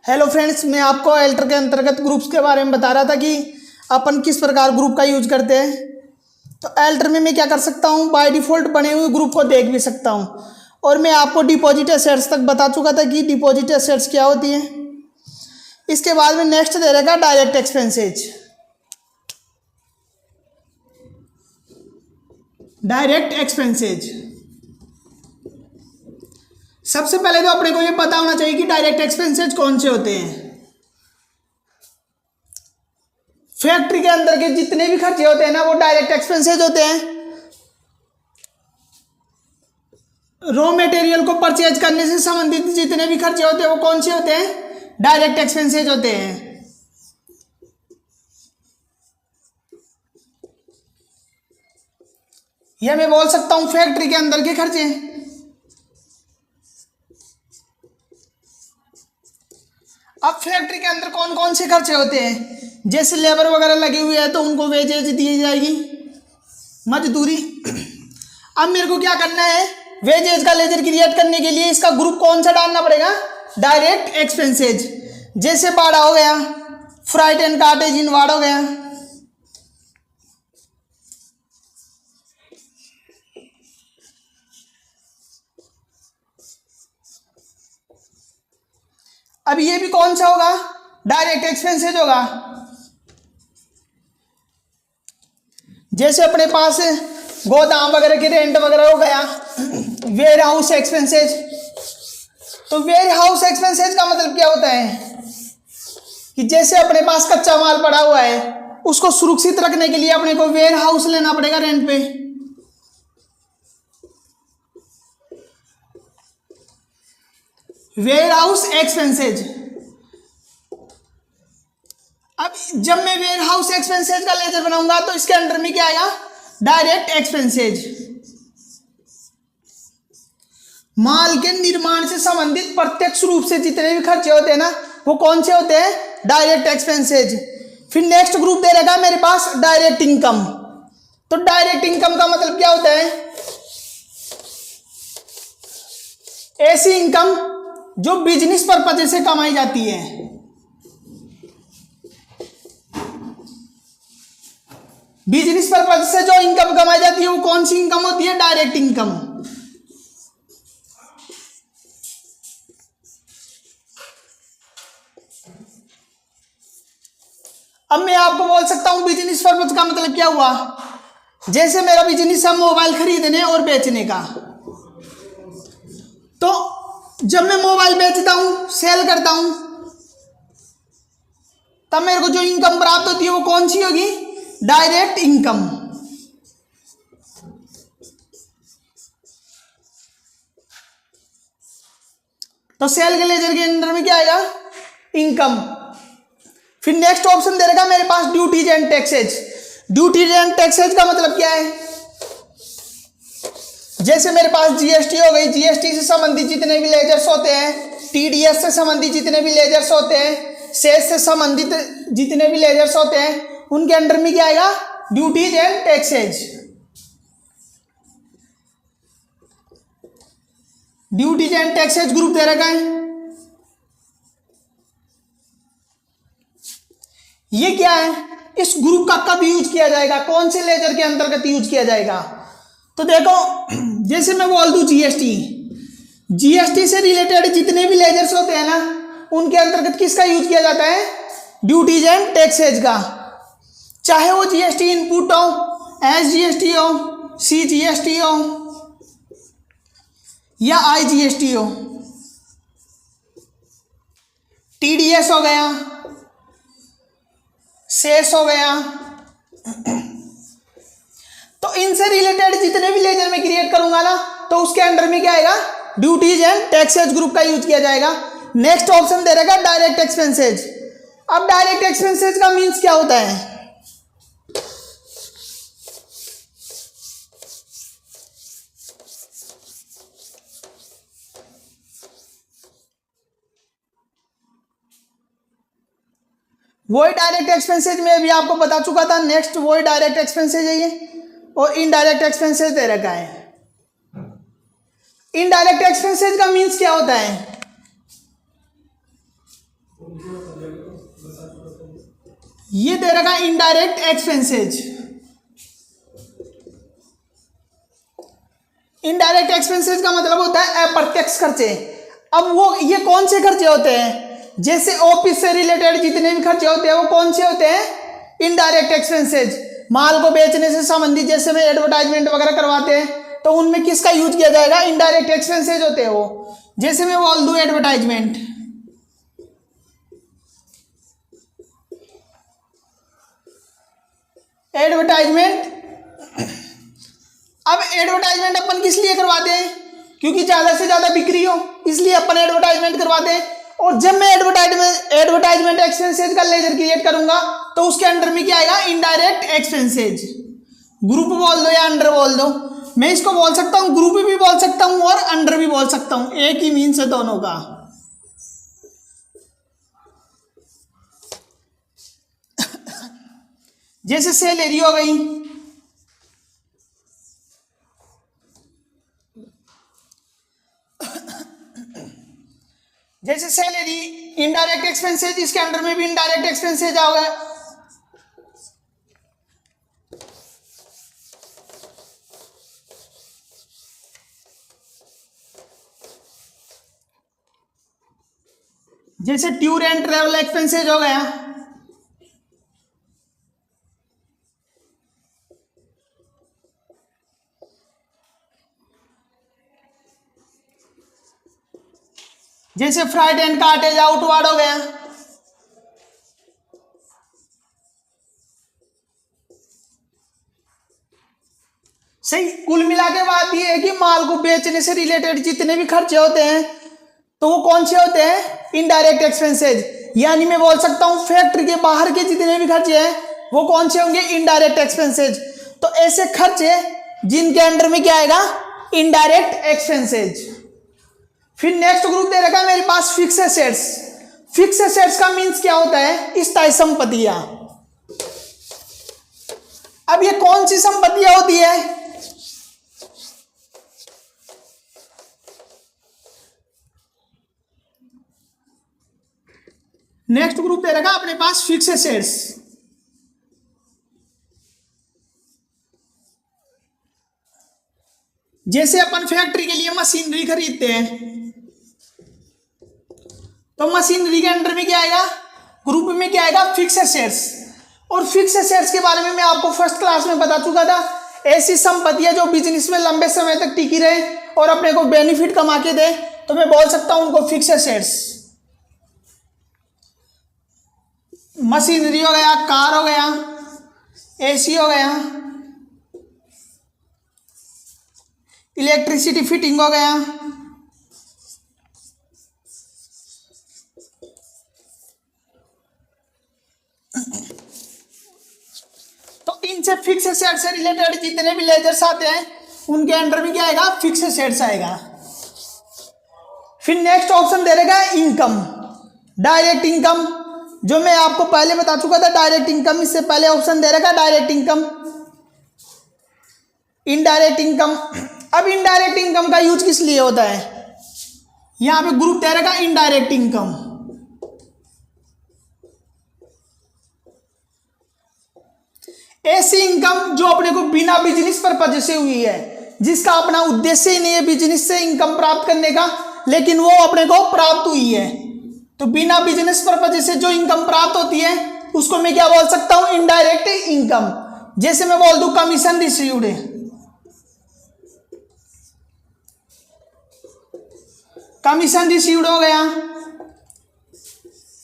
Hello friends, मैं आपको alter के अंतर्गत ग्रुप्स के बारे में बता रहा था कि अपन किस प्रकार ग्रुप का यूज करते हैं। तो एल्टर में मैं क्या कर सकता हूँ, बाय डिफ़ॉल्ट बने हुए ग्रुप को देख भी सकता हूँ। और मैं आपको डिपॉजिट एसेट्स तक बता चुका था कि डिपॉजिट एसेट्स क्या होती है। इसके बाद में नेक्स्ट दे रहेगा डायरेक्ट एक्सपेंसेज। डायरेक्ट एक्सपेंसेज सबसे पहले तो अपने को ये पता होना चाहिए कि डायरेक्ट एक्सपेंसेज कौन से होते हैं। फैक्ट्री के अंदर के जितने भी खर्चे होते हैं ना, वो डायरेक्ट एक्सपेंसेज होते हैं। रॉ मटेरियल को परचेज करने से संबंधित जितने भी खर्चे होते हैं वो कौन से होते हैं, डायरेक्ट एक्सपेंसेज होते हैं। यह मैं बोल सकता हूं फैक्ट्री के अंदर के खर्चे। अब फैक्ट्री के अंदर कौन कौन से खर्चे होते हैं, जैसे लेबर वगैरह लगी हुई है तो उनको वेजेज दी जाएगी, मजदूरी। अब मेरे को क्या करना है, वेजेज का लेजर क्रिएट करने के लिए इसका ग्रुप कौन सा डालना पड़ेगा, डायरेक्ट एक्सपेंसेज। जैसे भाड़ा हो गया, freight and cartage inward हो गया। अब ये भी कौन सा होगा, डायरेक्ट एक्सपेंसेज होगा। जैसे अपने पास गोदाम वगैरह के रेंट वगैरह हो गया, वेयर हाउस एक्सपेंसेज। तो वेयर हाउस एक्सपेंसेज का मतलब क्या होता है कि जैसे अपने पास कच्चा माल पड़ा हुआ है, उसको सुरक्षित रखने के लिए अपने को वेयर हाउस लेना पड़ेगा रेंट पे। Warehouse expenses. अब जब मैं वेयर हाउस एक्सपेंसेज का लेजर बनाऊंगा तो इसके अंडर में क्या आएगा, डायरेक्ट एक्सपेंसेज। माल के निर्माण से संबंधित प्रत्यक्ष रूप से जितने भी खर्चे होते हैं ना, वो कौन से होते हैं, डायरेक्ट एक्सपेंसेज। फिर नेक्स्ट ग्रुप दे रहेगा मेरे पास डायरेक्ट इनकम। तो डायरेक्ट इनकम का मतलब क्या होता है, ऐसी इनकम जो बिजनेस पर्पज से कमाई जाती है। बिजनेस पर्पज से जो इनकम कमाई जाती है वो कौन सी इनकम होती है, डायरेक्ट इनकम। अब मैं आपको बोल सकता हूं बिजनेस पर्पज का मतलब क्या हुआ। जैसे मेरा बिजनेस है मोबाइल खरीदने और बेचने का, तो जब मैं मोबाइल बेचता हूं, सेल करता हूं, तब मेरे को जो इनकम प्राप्त होती है वो कौन सी होगी, डायरेक्ट इनकम। तो सेल के लेजर के अंदर में क्या आएगा, इनकम। फिर नेक्स्ट ऑप्शन दे रहेगा मेरे पास duties and taxes. Duties and taxes का मतलब क्या है, जैसे मेरे पास जीएसटी हो गई, जीएसटी से संबंधित जितने भी लेजर्स होते हैं, टीडीएस से संबंधित जितने भी लेजर्स होते हैं, सेस से संबंधित जितने भी लेजर्स होते हैं, उनके अंडर में क्या आएगा, duties and taxes. Duties and taxes group दे रखा है। ये क्या है, इस ग्रुप का कब यूज किया जाएगा, कौन से लेजर के अंतर्गत यूज किया जाएगा। तो देखो, जैसे मैं बोल दूं जीएसटी, जीएसटी से रिलेटेड जितने भी लेजर्स होते हैं ना, उनके अंतर्गत किसका यूज किया जाता है, ड्यूटीज एंड टैक्सेज का। चाहे वो जीएसटी इनपुट हो, एसजीएसटी हो, सीजीएसटी हो या आईजीएसटी हो, टीडीएस हो गया, सेस हो गया। तो इनसे रिलेटेड जितने भी लेजर में क्रिएट करूंगा ना, तो उसके अंडर में क्या आएगा, ड्यूटीज एंड टैक्सेज ग्रुप का यूज किया जाएगा। नेक्स्ट ऑप्शन दे रहेगा डायरेक्ट एक्सपेंसेज। अब डायरेक्ट एक्सपेंसेज का मीन्स क्या होता है, वही डायरेक्ट एक्सपेंसेज में अभी आपको बता चुका था। नेक्स्ट वही डायरेक्ट एक्सपेंसेज है ये, और इनडायरेक्ट एक्सपेंसेज दे रखा है। इनडायरेक्ट एक्सपेंसेज का मीन्स क्या होता है, ये दे रखा इनडायरेक्ट एक्सपेंसेज। इनडायरेक्ट एक्सपेंसेज का मतलब होता है अप्रत्यक्ष खर्चे। अब वो ये कौन से खर्चे होते हैं? जैसे ऑफिस से रिलेटेड जितने भी खर्चे होते हैं वो कौन से होते हैं? Indirect expenses. माल को बेचने से संबंधित जैसे में एडवर्टाइजमेंट वगैरह करवाते हैं तो उनमें किसका यूज किया जाएगा? इनडायरेक्ट एक्सपेंसेज होते हैं वो। जैसे मैं बोल दूं एडवर्टाइजमेंट, अब एडवर्टाइजमेंट अपन किस लिए करवाते हैं? क्योंकि ज्यादा से ज्यादा बिक्री हो, इसलिए अपन एडवर्टाइजमेंट करवाते हैं। और जब मैं एडवर्टाइजमेंट एक्सपेंसेज का लेजर क्रिएट करूंगा तो उसके अंडर में क्या आएगा? Indirect expenses. ग्रुप बोल दो या अंडर बोल दो, मैं इसको बोल सकता हूं ग्रुप भी बोल सकता हूं और अंडर भी बोल सकता हूं, एक ही मीन्स है दोनों का। जैसे सैलरी हो गई, जैसे सैलरी इनडायरेक्ट एक्सपेंसेज, इसके अंडर में भी इनडायरेक्ट एक्सपेंसेज आ गया। जैसे टूर एंड ट्रेवल एक्सपेंसेज हो गया, जैसे फ्राइट एंड कार्टेज आउटवार्ड हो गया। सही, कुल मिला के बात ये है कि माल को बेचने से रिलेटेड जितने भी खर्चे होते हैं तो वो कौन से होते हैं? Indirect expenses. यानी मैं बोल सकता हूं फैक्ट्री के बाहर के जितने भी खर्चे हैं वो कौन से होंगे? Indirect expenses. तो ऐसे खर्चे जिनके अंडर में क्या आएगा? Indirect expenses. फिर नेक्स्ट ग्रुप दे रखा है मेरे पास फिक्स एसेट्स। फिक्स एसेट्स का मीन्स क्या होता है? स्थायी संपत्तियां। अब ये कौन सी संपत्तियां होती है? नेक्स्ट ग्रुप दे रखा अपने पास फिक्स एसेट्स। जैसे अपन फैक्ट्री के लिए मशीनरी खरीदते हैं तो मशीनरी के अंडर में क्या आएगा? ग्रुप में क्या आएगा? Fix assets. और फिक्स एसेट्स के बारे में मैं आपको फर्स्ट क्लास में बता चुका था। ऐसी संपत्तियां जो बिजनेस में लंबे समय तक टिकी रहे और अपने को बेनिफिट कमा के दे तो मैं बोल सकता हूं उनको फिक्स एसेट्स। मशीनरी हो गया, कार हो गया, एसी हो गया, इलेक्ट्रिसिटी फिटिंग हो गया, तो इनसे फिक्स एसेट से रिलेटेड जितने भी लेजर्स आते हैं उनके अंडर में क्या आएगा? फिक्स एसेट्स आएगा। फिर नेक्स्ट ऑप्शन दे रहेगा इनकम, डायरेक्ट इनकम, जो मैं आपको पहले बता चुका था डायरेक्ट इनकम। इससे पहले ऑप्शन दे रहेगा डायरेक्ट इनकम, इनडायरेक्ट इनकम। अब इनडायरेक्ट इनकम का यूज किस लिए होता है? यहां पे ग्रुप दे रहेगा इनडायरेक्ट इनकम। ऐसी इनकम जो अपने को बिना बिजनेस पर्पज से हुई है, जिसका अपना उद्देश्य ही नहीं है बिजनेस से इनकम प्राप्त करने का, लेकिन वो अपने को प्राप्त हुई है। तो बिना बिजनेस पर्पज से जो इनकम प्राप्त होती है उसको मैं क्या बोल सकता हूं? Indirect income. जैसे मैं बोल दूं कमीशन रिसीव्ड, कमीशन रिसीव्ड हो गया,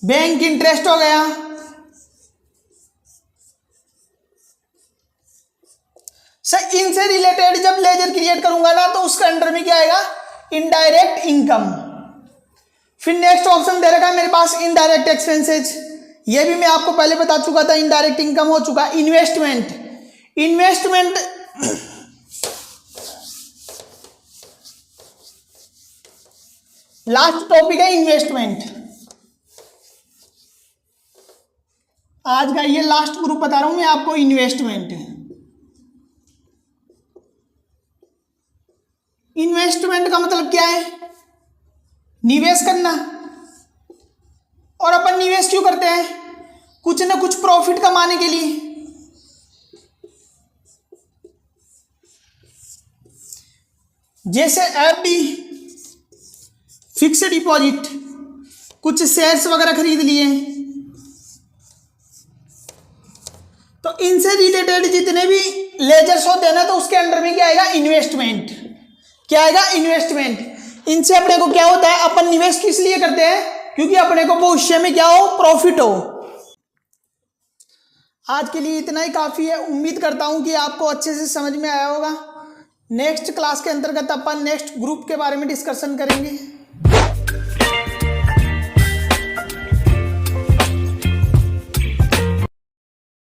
बैंक इंटरेस्ट हो गया, सर इनसे रिलेटेड जब लेजर क्रिएट करूंगा ना तो उसके अंडर में क्या आएगा? Indirect income. फिर नेक्स्ट ऑप्शन दे रखा है मेरे पास इनडायरेक्ट एक्सपेंसेज। ये भी मैं आपको पहले बता चुका था, इनडायरेक्ट इनकम हो चुका। इन्वेस्टमेंट, इन्वेस्टमेंट लास्ट टॉपिक है इन्वेस्टमेंट। आज का ये लास्ट ग्रुप बता रहा हूं मैं आपको, इन्वेस्टमेंट। इन्वेस्टमेंट का मतलब क्या है? निवेश करना। और अपन क्यों करते हैं? कुछ ना कुछ प्रॉफिट कमाने के लिए। जैसे एफडी, फिक्स्ड डिपॉजिट, कुछ शेयर्स वगैरह खरीद लिए, तो इनसे रिलेटेड जितने भी लेजर्स होते हैं ना, तो उसके अंडर में क्या आएगा? इन्वेस्टमेंट। क्या आएगा? इन्वेस्टमेंट। इनसे अपने को क्या होता है? अपन निवेश किस लिए करते हैं? क्योंकि अपने को भविष्य में क्या हो? प्रॉफिट हो। आज के लिए इतना ही काफी है। उम्मीद करता हूं कि आपको अच्छे से समझ में आया होगा। नेक्स्ट क्लास के अंतर्गत अपन नेक्स्ट ग्रुप के बारे में डिस्कशन करेंगे।